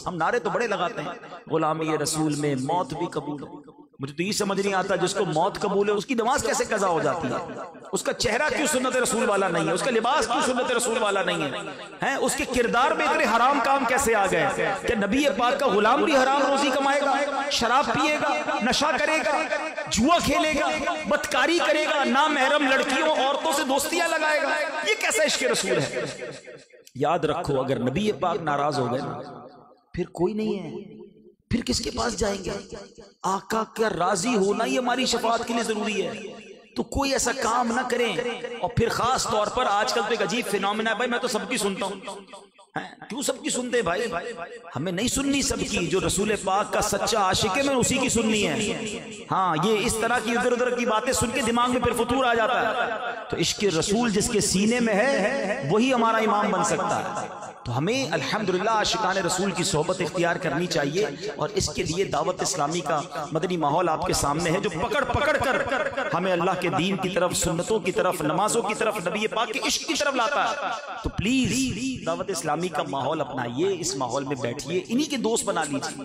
ہم نعرے تو بڑے لگاتے ہیں، غلامی رسول میں موت بھی قبول ہے، مجھے تو یہ سمجھ نہیں آتا جس کو موت قبول ہے اس کی نماز کیسے قضا ہو جاتی ہے؟ اس کا چہرہ کیوں سنت رسول والا نہیں ہے؟ اس کا لباس کیوں سنت رسول والا نہیں ہے؟ اس کے کردار میں اتنے حرام کام کیسے آ گئے کہ نبی پاک کا غلام بھی حرام روزی کمائے گا، شراب پیے گا، نشہ کرے گا، جوا کھیلے گا، بدکاری کرے گا، نامحرم لڑکیوں عورتوں سے دوستیاں لگائے گا؟ یہ کیسا عشق رسول ہے؟ یاد رکھو اگر نبی پاک ناراض ہو گئے نا پھر کوئی نہیں ہے، پھر کس کے پاس جائیں گے؟ آقا کا راضی ہونا ہی ہماری شفاعت کے لیے ضروری ہے، تو کوئی ایسا کام نہ کریں۔ اور پھر خاص طور پر آج کل تو ایک عجیب فینومینا ہے، بھائی میں تو سب کی سنتا ہوں، کیوں سب کی سنتے بھائی؟ ہمیں نہیں سننی سب کی، جو رسول پاک کا سچا عاشق ہے میں اسی کی سننی ہے۔ ہاں یہ اس طرح کی ادھر ادھر کی باتیں سن کے دماغ میں پھر فطور آ جاتا ہے، تو عشق رسول جس کے سینے میں ہے وہی ہمارا امام بن سکتا ہے۔ تو ہمیں الحمدللہ عاشقان رسول کی صحبت اختیار کرنی چاہیے، اور اس کے لیے دعوت اسلامی کا مدنی ماحول آپ کے سامنے ہے جو پکڑ پکڑ کر ہمیں اللہ کے دین کی طرف، سنتوں کی طرف، نمازوں کی طرف، نبی پاک کے عشق کی طرف لاتا ہے۔ تو پلیز دعوت اسلامی کا ماحول اپنائیے، اس ماحول میں بیٹھیے، انہی کے دوست بنا لیجیے۔